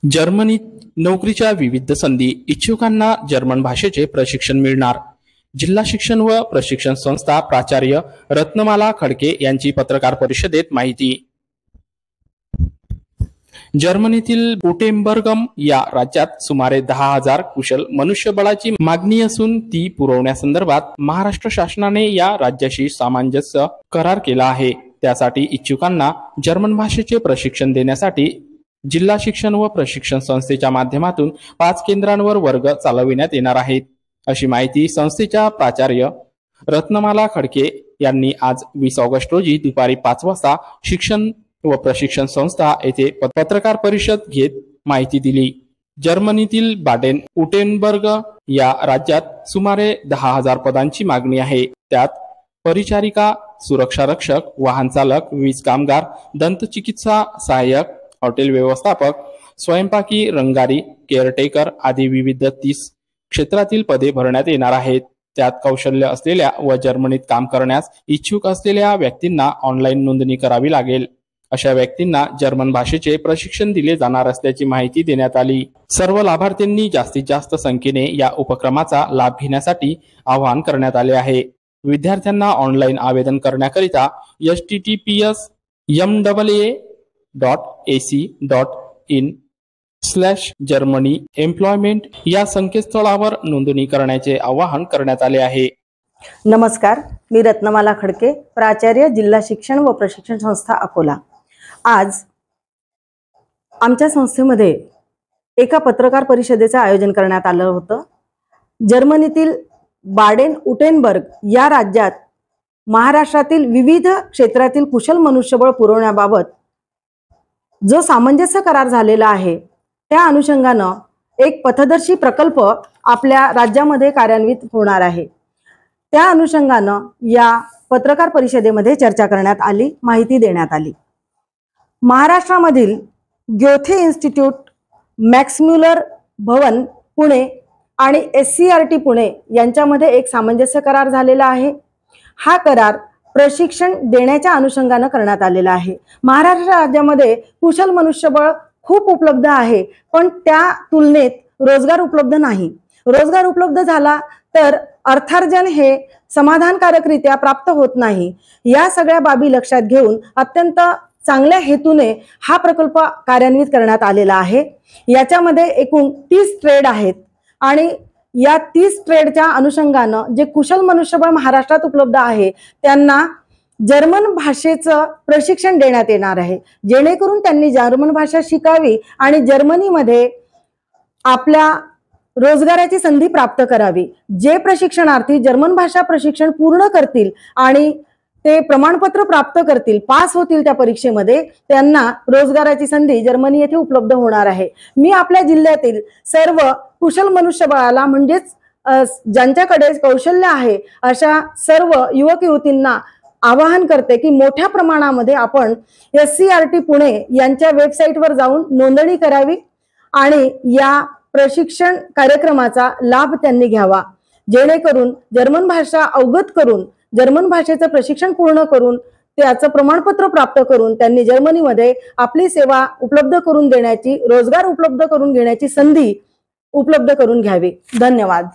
जर्मनीत नोकरीच्या विविध संधी, इच्छुकांना जर्मन भाषेचे प्रशिक्षण मिळणार। जिल्हा शिक्षण व प्रशिक्षण संस्था प्राचार्य रत्नमाला खडके यांची पत्रकार परिषदेत माहिती। जर्मनीतील गुटेनबर्ग या राज्यात सुमारे 10,000 कुशल मनुष्यबळाची मागणी असून ती पुरवण्यासंदर्भात महाराष्ट्र शासनाने या राज्याशी सामंजस्य करार केला आहे। त्यासाठी इच्छुकांना जर्मन भाषेचे प्रशिक्षण देण्यासाठी जिल्हा शिक्षण व प्रशिक्षण संस्थेच्या माध्यमातून 5 केंद्रांवर वर्ग चालविण्यात येणार आहेत, अशी माहिती संस्थेच्या प्राचार्य रत्नमाला खडके यांनी आज 20 ऑगस्ट रोजी दुपारी 5 वाजता शिक्षण व प्रशिक्षण संस्था येथे पत्रकार परिषद घेत माहिती दिली। जर्मनीतील बाडेन उटेनबर्ग या राज्यात सुमारे 10,000 पदांची मागणी आहे। त्यात परिचारिका, सुरक्षा रक्षक, वाहन चालक, वीज कामगार, दंतचिकित्सा सहाय्यक, हॉटेल व्यवस्थापक, स्वयंपाकी, रंगारी, केअरटेकर आदी विविध 30 क्षेत्रातील पदे भरण्यात येणार आहेत। त्यात कौशल्य असलेल्या व जर्मनीत काम करण्यास इच्छुक असलेल्या व्यक्तींना ऑनलाईन नोंदणी करावी लागेल। अशा व्यक्तींना जर्मन भाषेचे प्रशिक्षण दिले जाणार असल्याची माहिती देण्यात आली। सर्व लाभार्थ्यांनी जास्तीत जास्त संख्येने या उपक्रमाचा लाभ घेण्यासाठी आवाहन करण्यात आले आहे। विद्यार्थ्यांना ऑनलाईन आवेदन करण्याकरिता https://maa.ac.in/Germany employment या संकेतस्थळावर नोंदणी करण्याचे आवाहन करण्यात आले आहे। नमस्कार, मी रत्नमाला खडके, प्राचार्य जिल्हा शिक्षण व प्रशिक्षण संस्था अकोला। आज आमच्या संस्थेमध्ये एका पत्रकार परिषदेचे आयोजन करण्यात आलं होतं। जर्मनीतील बाडेन उटेनबर्ग या राज्यात महाराष्ट्रातील विविध क्षेत्रातील कुशल मनुष्यबळ पुरवण्याबाबत जो सामंजस्य करार झालेला आहे, त्या अनुषंगाने एक पथदर्शी प्रकल्प आपल्या राज्यामध्ये कार्यान्वित होणार आहे। त्या अनुषंगाने या पत्रकार परिषदेमध्ये चर्चा करण्यात आली, माहिती देण्यात आली। महाराष्ट्रामधील ग्योथे इन्स्टिट्यूट, मॅक्स म्युलर भवन पुणे आणि SCRT पुणे यांच्यामध्ये एक सामंजस्य करार झालेला आहे। हा करार प्रशिक्षण देण्याच्या अनुषंगाने करण्यात आलेला आहे। महाराष्ट्र राज्यामध्ये कुशल मनुष्यबळ खूप उपलब्ध आहे, पण त्या तुलनेत रोजगार उपलब्ध नाही। रोजगार उपलब्ध झाला तर अर्थार्जन हे समाधानकारकरित्या प्राप्त होत नाही। या सगळ्या बाबी लक्षात घेऊन अत्यंत चांगल्या हेतूने हा प्रकल्प कार्यान्वित करण्यात आलेला आहे। याच्यामध्ये एकूण 30 ट्रेड आहेत आणि या 30 ट्रेडच्या अनुषंगाने जे कुशल मनुष्यबळ महाराष्ट्रात उपलब्ध आहे त्यांना जर्मन भाषेचं प्रशिक्षण देण्यात येणार आहे, जेणेकरून त्यांनी जर्मन भाषा शिकावी आणि जर्मनीमध्ये आपल्या रोजगाराची संधी प्राप्त करावी। जे प्रशिक्षणार्थी जर्मन भाषा प्रशिक्षण पूर्ण करतील आणि ते प्रमाणपत्र प्राप्त करतील, पास होतील त्या परीक्षेमध्ये, त्यांना रोजगाराची संधी जर्मनी येथे उपलब्ध होणार आहे। मी आपल्या जिल्ह्यातील सर्व कुशल मनुष्यबळाला म्हणजेच ज्यांच्याकडे कौशल्य आहे अशा सर्व युवक युवतींना आवाहन करते की मोठ्या प्रमाणामध्ये आपण SCRT पुणे यांच्या वेबसाईटवर जाऊन नोंदणी करावी आणि या प्रशिक्षण कार्यक्रमाचा लाभ त्यांनी घ्यावा, जेणेकरून जर्मन भाषा अवगत करून जर्मन भाषेचं प्रशिक्षण पूर्ण करून त्याचं प्रमाणपत्र प्राप्त करून त्यांनी जर्मनीमध्ये आपली सेवा उपलब्ध करून देण्याची, रोजगार उपलब्ध करून घेण्याची संधी उपलब्ध करून घ्यावी। धन्यवाद।